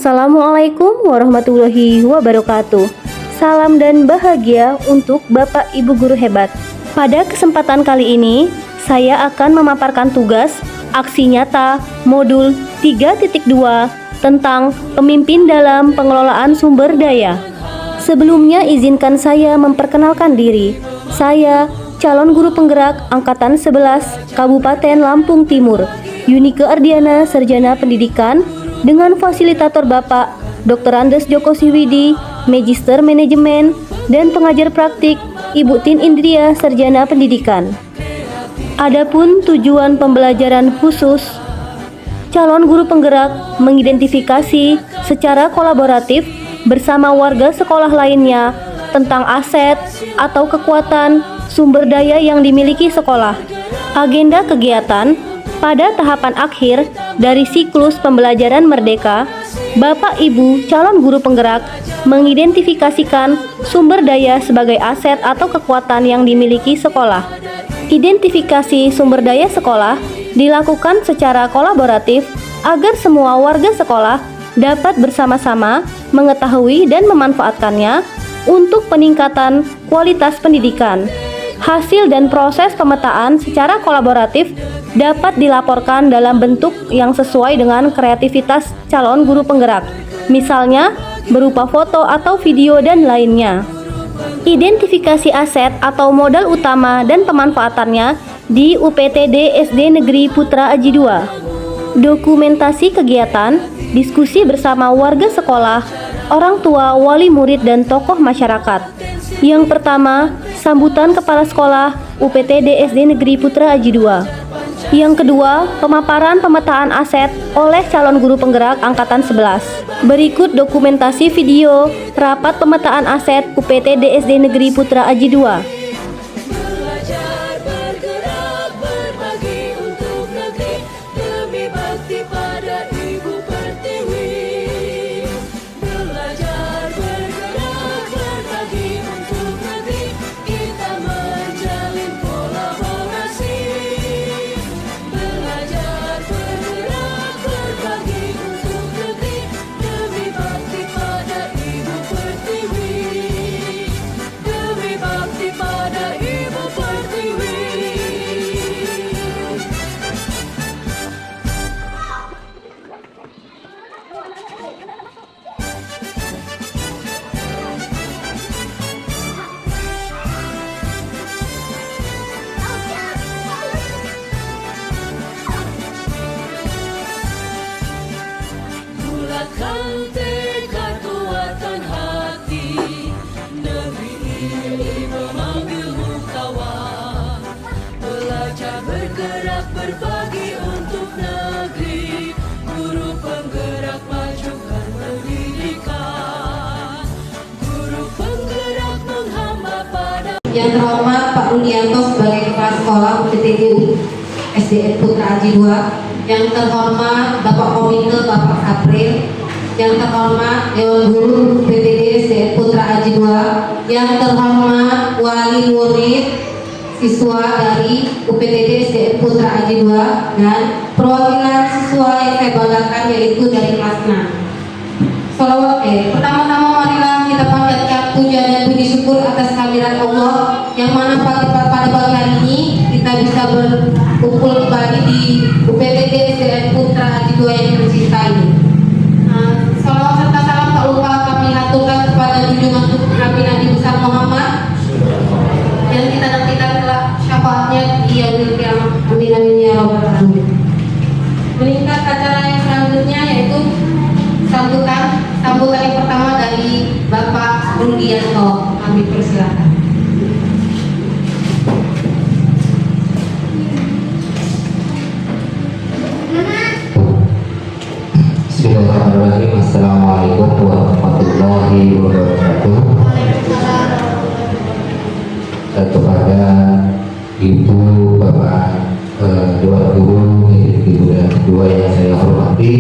Assalamualaikum warahmatullahi wabarakatuh. Salam dan bahagia untuk Bapak Ibu guru hebat. Pada kesempatan kali ini, saya akan memaparkan tugas aksi nyata modul 3.2 tentang pemimpin dalam pengelolaan sumber daya. Sebelumnya izinkan saya memperkenalkan diri. Saya calon guru penggerak angkatan 11 Kabupaten Lampung Timur, Yunike Ardiana, Sarjana Pendidikan, dengan fasilitator Bapak Dr. Andes Joko Siwidi, Magister Manajemen, dan pengajar praktik Ibu Tin Indria, Sarjana Pendidikan. Adapun tujuan pembelajaran khusus, calon guru penggerak mengidentifikasi secara kolaboratif bersama warga sekolah lainnya tentang aset atau kekuatan sumber daya yang dimiliki sekolah. Agenda kegiatan pada tahapan akhir dari siklus pembelajaran merdeka, Bapak Ibu calon guru penggerak mengidentifikasikan sumber daya sebagai aset atau kekuatan yang dimiliki sekolah. Identifikasi sumber daya sekolah dilakukan secara kolaboratif agar semua warga sekolah dapat bersama-sama mengetahui dan memanfaatkannya untuk peningkatan kualitas pendidikan. Hasil dan proses pemetaan secara kolaboratif dapat dilaporkan dalam bentuk yang sesuai dengan kreativitas calon guru penggerak, misalnya berupa foto atau video dan lainnya. Identifikasi aset atau modal utama dan pemanfaatannya di UPTD SD Negeri Putra Aji II. Dokumentasi kegiatan, diskusi bersama warga sekolah, orang tua, wali murid, dan tokoh masyarakat. Yang pertama, sambutan kepala sekolah UPTD SD Negeri Putra Aji II. Yang kedua, pemaparan pemetaan aset oleh calon guru penggerak angkatan 11. Berikut dokumentasi video rapat pemetaan aset UPTD SD Negeri Putra Aji II. Bulatkan tekad, kuatkan hati, negeri ini memanggilmu kawan. Belajar bergerak berbagi untuk negeri, guru penggerak majukan pendidikan. Guru penggerak menghamba pada. Yang terhormat Pak Rudianto sebagai Kepala Sekolah UPTD SDN Putra Aji II. Yang terhormat Bapak Komite Bapak April, yang terhormat Dewan Guru UPTD SDN Putra Aji II, yang terhormat wali murid siswa dari UPTD SDN Putra Aji II, dan perwakilan siswa yang saya banggakan yaitu dari kelas 6. Pertama-tama marilah kita panjatkan puja dan puji syukur atas kehadiran Allah yang mana pada pagi hari ini kita bisa berkumpul kembali di UPTD SDN Putra Aji II yang tercinta ini. Salawat serta salam tak lupa kami haturkan kepada junjungan Nabi besar Muhammad yang kita nantikan kelak syafaatnya di yaumil qiyamah. Amin amin ya rabbal alamin. Meningkat acara yang selanjutnya yaitu sambutan yang pertama dari Bapak Rudianto. Kami persilakan. Bismillahirrahmanirrahim. Assalamualaikum warahmatullahi wabarakatuh. Dan kepada Ibu, Bapak Dewan Guru, Ibu dan Kedua yang saya hormati,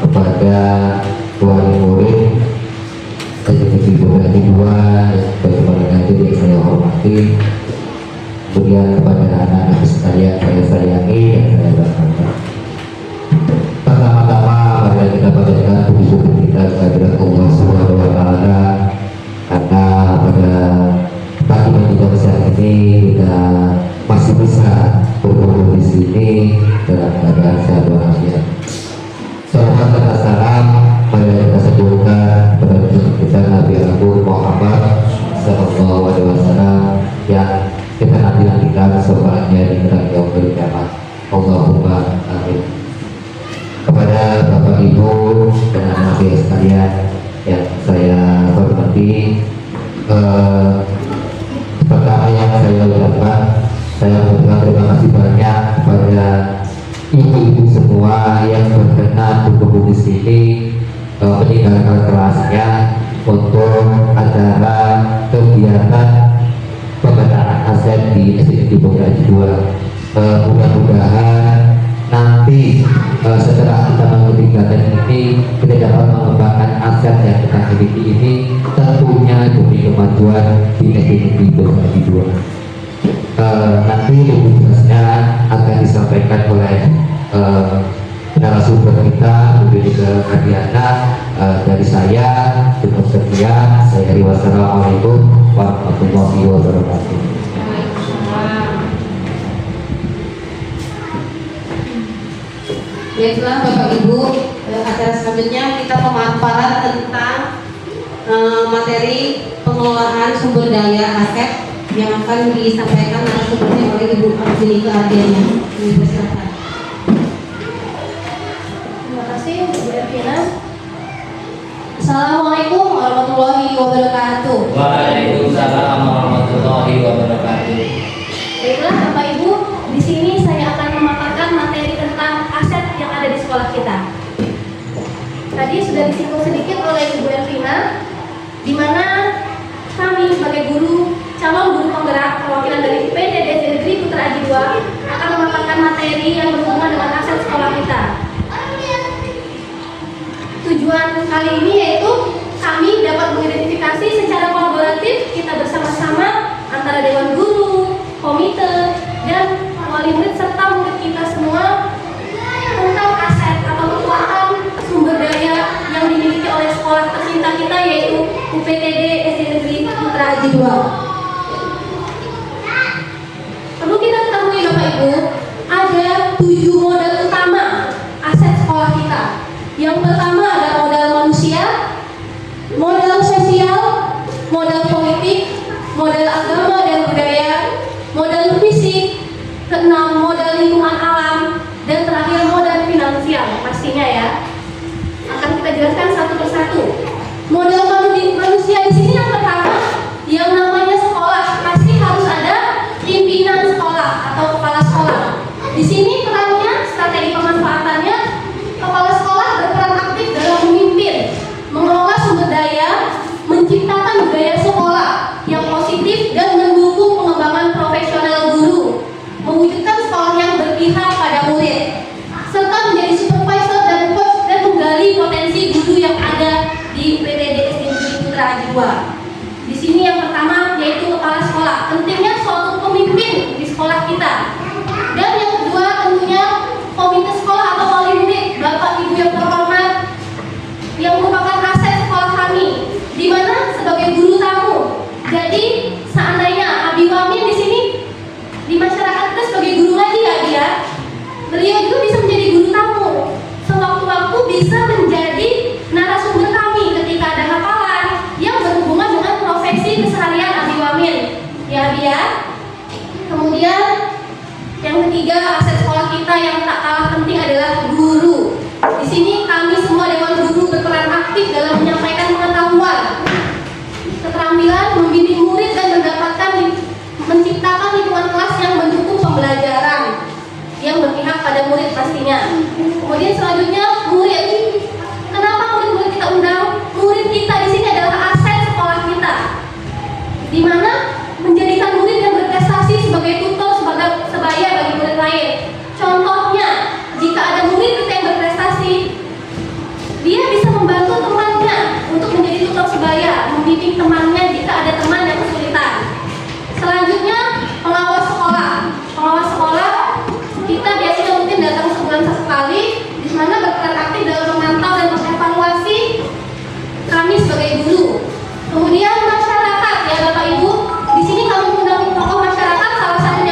kepada wali murid, Ibu dan Kedua, bagaimana nanti yang saya hormati, kemudian kepada anak-anak sekalian saya sayangi dan saya banggakan. Pertama-tama mari kita panjatkan puji syukur sini dalam keadaan sehat walafiat. Salawat serta salam pada kita sebutkan pada kita Nabi Agung Muhammad Sallallahu Alaihi Wasallam yang kita nantikan soalnya di yaumul kiamat. Allahumma amin. Kepada Bapak Ibu dan anak-anak sekalian yang saya hormati, pertama yang saya ucapkan, saya mengucapkan terima kasih banyak kepada ibu-ibu semua yang berkenan berkumpul di sini, meninggalkan kelasnya untuk acara kegiatan pemetaan aset di SDN Bogor 2. Mudah-mudahan nanti setelah kita mengikuti kegiatan ini kita dapat mengembangkan aset yang kita miliki ini, tentunya demi kemajuan di SDN Bogor 2. Nanti tugasnya akan disampaikan oleh narasumber kita, Bu Adiana. Dari saya, cukup sekian. Saya Ri. Wassalamualaikum warahmatullahi wabarakatuh. Baiklah Bapak Ibu, acara selanjutnya kita pemaparan tentang materi pengelolaan sumber daya aset yang akan disampaikan narasumbernya oleh Ibu Angelica Ardiana. Dipersilakan. Terima kasih Bu Ervina. Assalamualaikum warahmatullahi wabarakatuh. Waalaikumsalam warahmatullahi wabarakatuh. Baiklah Bapak Ibu, di sini saya akan memaparkan materi tentang aset yang ada di sekolah kita. Tadi sudah disinggung sedikit oleh Ibu Ervina, di mana kami sebagai guru, calon guru penggerak perwakilan dari IPTD Negeri Putra Aji II akan memaparkan materi yang berhubungan dengan aset sekolah kita. Tujuan kali ini yaitu kami dapat mengidentifikasi secara kolaboratif kita bersama-sama antara Dewan Guru, komite, dan wali murid serta murid kita semua tentang aset atau kekuatan sumber daya yang dimiliki oleh sekolah tercinta kita yaitu UPTD SD Negeri Putra Aji II. Perlu kita ketahui Bapak Ibu, ada 7 modal utama aset sekolah kita. Yang pertama ada modal manusia, modal sosial, modal politik, modal agama dan budaya, modal fisik, keenam modal lingkungan alam, dan terakhir modal finansial pastinya ya. Akan kita jelaskan satu persatu. Modal manusia di sini yang pertama, yang namanya sekolah pasti harus ada pimpinan sekolah atau kepala sekolah. Di sini perannya, strategi pemanfaatannya, kepala sekolah berperan aktif dalam memimpin, mengelola sumber daya, menciptakan budaya sekolah yang positif dan mendukung pengembangan profesional guru, mewujudkan sekolah yang berpihak pada murid, serta menjadi supervisor dan coach dan menggali potensi guru yang ada di PTD SD Putra Aji II. Di sini yang pertama yaitu kepala sekolah. Pentingnya suatu pemimpin di sekolah kita. Dan yang kedua tentunya komite sekolah atau wali murid, Bapak Ibu yang terhormat, yang merupakan aset sekolah kami, di mana sebagai guru tamu. Jadi seandainya Abi Wamin di sini di masyarakat kita sebagai guru ngaji ya dia, beliau juga bisa menjadi guru tamu. Sewaktu-waktu bisa menjadi narasumber kami ketika ada hafalan yang berhubungan dengan profesi keseharian Abi Wamin. Ya dia. Kemudian yang ketiga aset sekolah kita yang tak kalah penting adalah guru. Di sini kami semua dewan guru berperan aktif dalam menyampaikan pengetahuan, keterampilan, membimbing murid dan menciptakan lingkungan kelas yang mendukung pembelajaran yang berpihak pada murid pastinya. Kemudian selanjutnya murid. Kenapa murid-murid kita undang? Murid kita di sini adalah aset sekolah kita, di mana menjadikan murid yang berprestasi sebagai tutor, sebagai sebaya bagi murid lain. Contohnya, jika ada murid kita yang berprestasi, dia bisa membantu temannya untuk menjadi tutor sebaya, membimbing temannya jika ada teman yang kesulitan. Selanjutnya, pengawas sekolah. Pengawas sekolah kita biasanya mungkin datang sebulan sekali, di mana berperan aktif dalam memantau dan mengevaluasi kami sebagai guru. Kemudian masyarakat ya Bapak Ibu, di sini kami mengundang tokoh masyarakat, salah satunya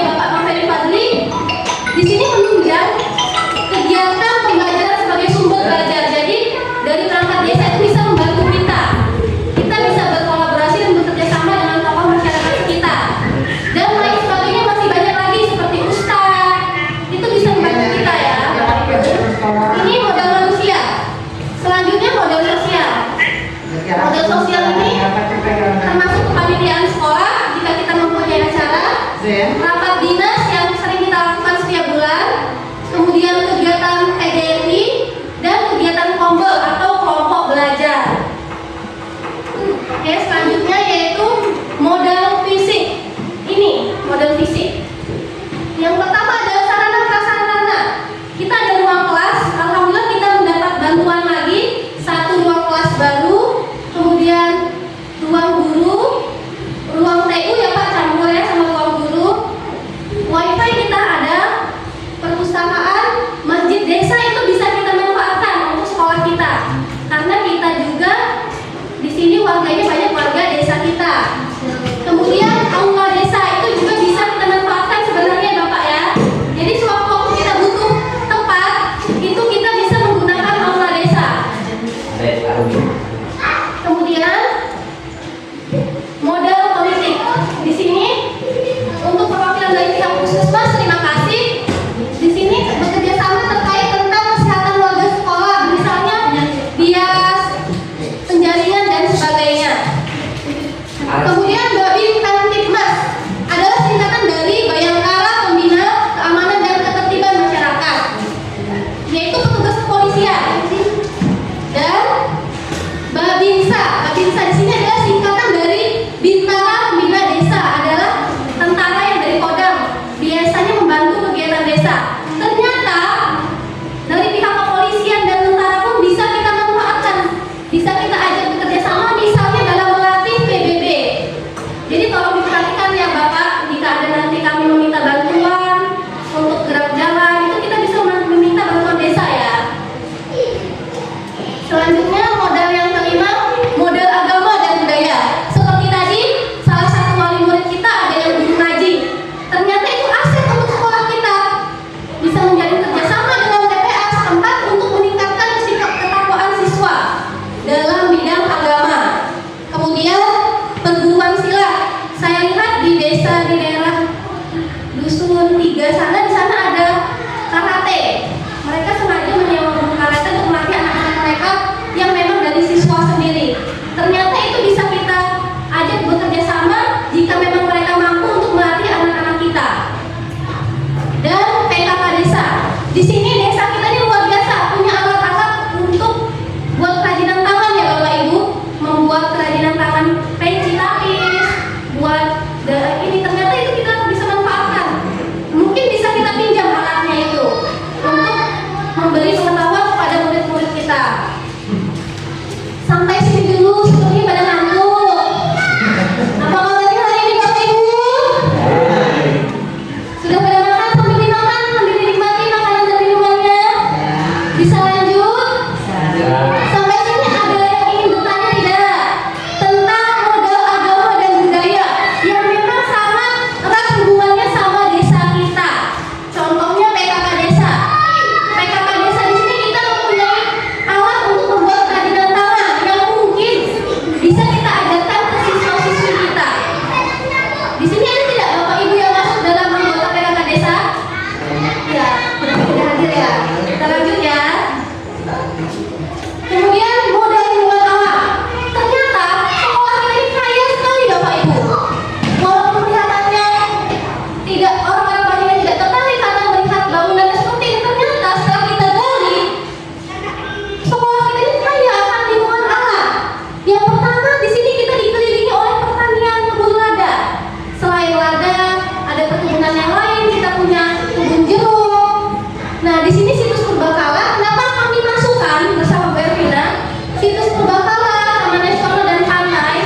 Nah, di sini situs Purbakala, kenapa kami masukkan bersama Bu Ervina situs Purbakala, Taman Nasional dan Pantai?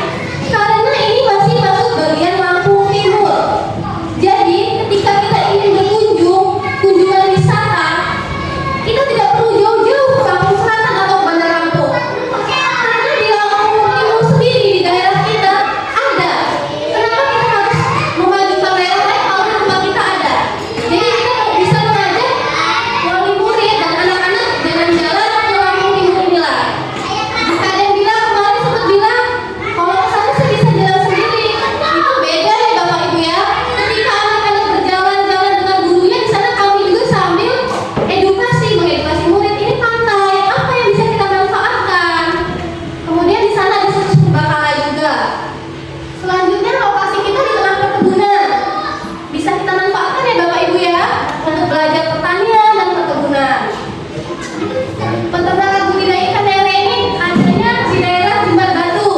Karena ini masih masuk bagian Lampung Timur. Jadi, ketika kita ingin berkunjung, kunjungan wisata, kita tidak perlu jauh-jauh ke Lampung Selatan atau Bandar Lampung. Karena di Lampung Timur sendiri, di daerah kita ada. Kenapa kita harus memajukan daerah lain kalau di tempat kita ada? Jadi kita bisa mengajak wali murid dan anak-anak jalan-jalan ke Lampung Timur inilah. Jika ada yang bilang, kemarin sempat bilang, kalau ke sana sih bisa jalan sendiri. Itu beda ya Bapak Ibu ya. Ketika anak-anak berjalan-jalan dengan gurunya di sana, kami juga sambil edukasi, mengedukasi murid. Ini pantai, apa yang bisa kita manfaatkan? Kemudian di sana ada situs Purbakala juga. Selanjutnya lokasi kita di tengah perkebunan. Bisa kita manfaatkan ya Bapak Ibu ya untuk belajar pertanian dan perkebunan. Peternakan budidaya ikan lele ini adanya di daerah Jembat Batu.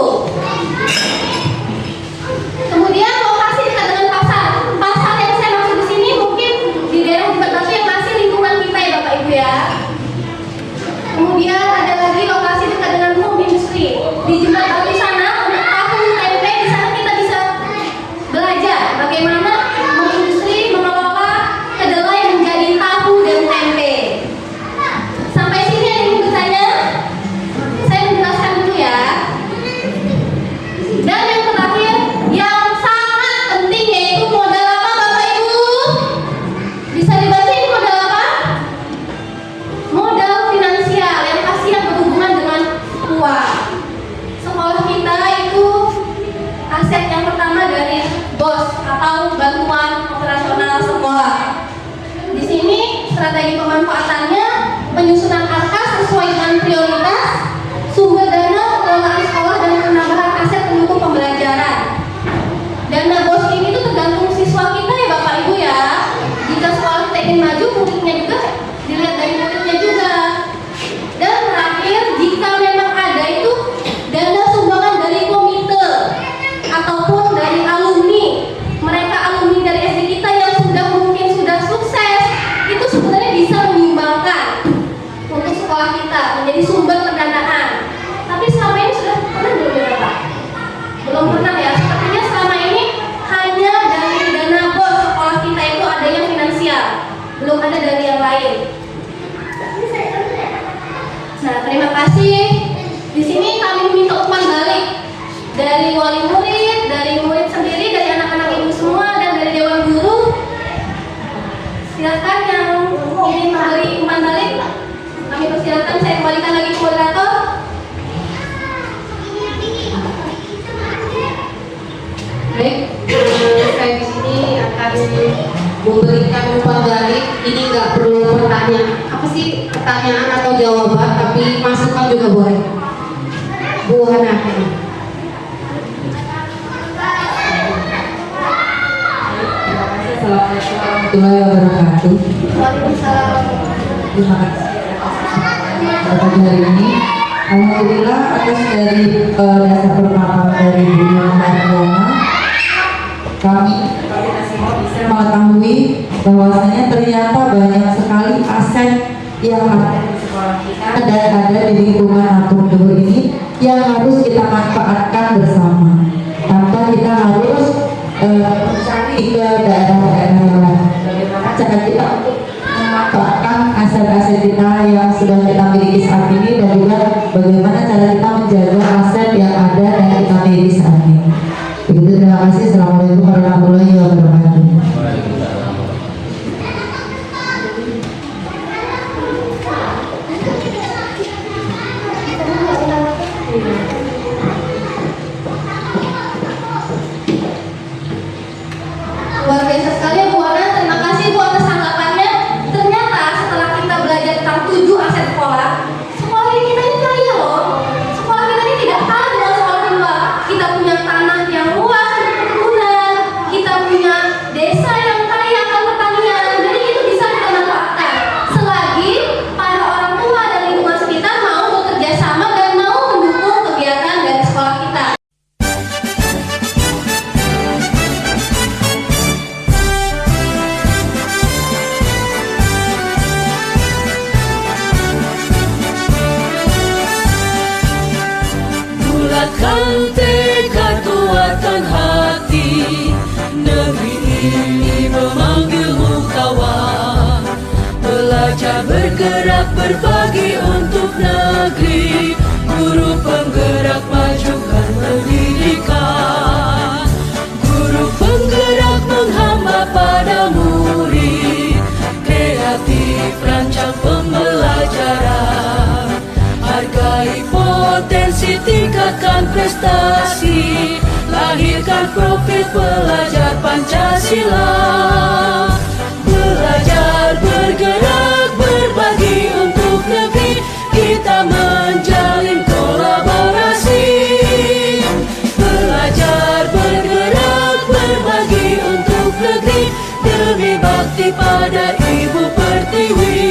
Kemudian lokasi dekat dengan pasar. Pasar yang saya maksud di sini mungkin di daerah Jembat Batu yang masih lingkungan kita ya Bapak Ibu ya. Kemudian ada lagi lokasi dekat dengan home industry. Di Jembat Batu sana untuk tahu tempe, di sana kita bisa belajar bagaimana mengindustri, mengelola kedelai menjadi tahu dan tempe. Sampai sini ada yang bertanya? Saya menjelaskan dulu ya. Dan yang terakhir, yang sangat penting yaitu modal apa Bapak Ibu? Bisa dibaca ini modal apa? Modal finansial yang pasti yang berhubungan dengan uang. Sekolah kita itu aset yang pertama dari BOS atau bantuan operasional sekolah. Di sini strategi pemanfaatannya penyusunan arkas sesuai dengan prioritas, sumber dana pengelolaan sekolah dan penambahan aset pendukung pembelajaran. Dana BOS ini tuh tergantung siswa kita ya Bapak Ibu ya. Jika sekolah kita ingin maju, muridnya juga dilihat dari muridnya juga. Dan terakhir, jika memang ada itu dana sumbangan dari komite ataupun dari alumni, mereka alumni dari SD kita yang mungkin sudah sukses, itu sebenarnya bisa menyumbangkan untuk sekolah kita menjadi sumber pendanaan. Tapi selama ini sudah pernah belum ya Bapak? Belum pernah ya. Sepertinya selama ini hanya dari dana BOS sekolah kita itu adanya finansial, belum ada dari yang lain. Nah, terima kasih. Di sini kami meminta umpan balik dari wali murid, dari murid sendiri, dari anak-anak ibu semua, dan dari dewan guru. Silakan yang ingin memberi umpan balik, kami persilakan. Saya kembalikan lagi ke moderator. Baik, saya di sini akan memberikan umpan balik. Ini nggak perlu pertanyaan, apa sih pertanyaan atau jawaban, tapi masukan juga boleh. Bu Hana. Assalamualaikum warahmatullahi wabarakatuh. Waalaikumsalam. Terima kasih pada pagi hari ini. Alhamdulillah atas dari dasar perkataan dari Bu Mariana, kami bisa mengetahui bahwasanya ternyata banyak sekali aset yang ada di sekolah kita dan ada di lingkungan Lampung Timur ini yang harus kita manfaatkan bersama tanpa kita harus mencari ke daerah-daerah yang lain. Bagaimana cara kita untuk memanfaatkan aset-aset kita yang sudah kita miliki saat ini, dan juga bagaimana cara kita menjaga aset yang ada dan kita miliki saat ini. Begitu, terima kasih. Assalamualaikum warahmatullahi wabarakatuh. Luar biasa sekali ya Bu Ana. Terima kasih Bu atas tanggapannya. Ternyata setelah kita belajar tentang 7 aset sekolah, sekolah ini kita ini kaya loh. Sekolah kita ini tidak kalah dengan sekolah di luar. Kita punya tanah yang luas untuk perkebunan. Bulatkan tekad, kuatkan hati. Negeri ini memanggilmu kawan. Belajar, bergerak, berbagi untuk negeri. Guru penggerak, majukan pendidikan. Guru penggerak menghamba pada murid. Kreatif, rancang pembelajaran. Hargai potensi, tingkatkan prestasi. Lahirkan profil pelajar Pancasila. Belajar, bergerak, berbagi untuk negeri. Kita menjalin kolaborasi. Belajar, bergerak, berbagi untuk negeri. Demi bakti pada Ibu Pertiwi.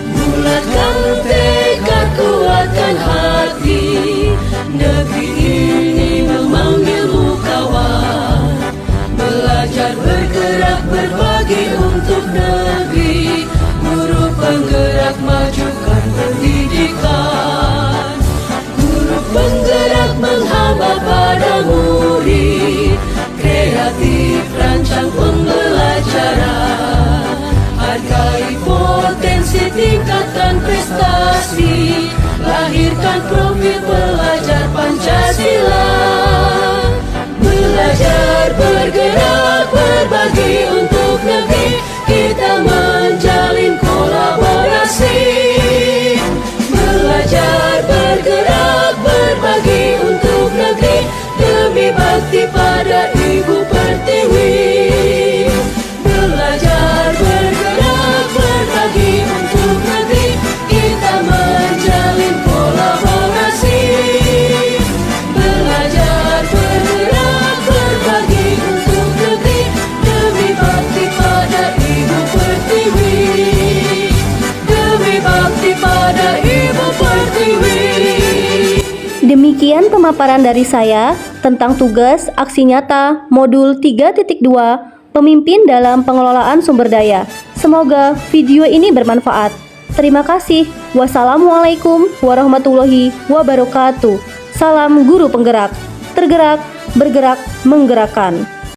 Bulatkan tekad, kuatkan hati. Negeri ini memanggilmu kawan. Belajar, bergerak, berbagi untuk negeri. Guru penggerak, majukan pendidikan. Guru penggerak menghamba pada murid. Kreatif, rancang pembelajaran. Hargai potensi, tingkatkan prestasi. Lahirkan profil pelajar Pancasila. Belajar, bergerak, berbagi untuk negeri. Kita menjalin kolaborasi. Belajar, bergerak, berbagi untuk negeri. Demi bakti pada Ibu Pertiwi. Belajar, bergerak, berbagi untuk negeri. Kita menjalin kolaborasi. Belajar, bergerak, berbagi untuk negeri. Demi bakti pada Ibu Pertiwi. Demi bakti pada Ibu Pertiwi. Demikian pemaparan dari saya tentang tugas aksi nyata modul 3.2 Pemimpin dalam Pengelolaan Sumber Daya. Semoga video ini bermanfaat. Terima kasih. Wassalamualaikum warahmatullahi wabarakatuh. Salam guru penggerak. Tergerak, bergerak, menggerakkan.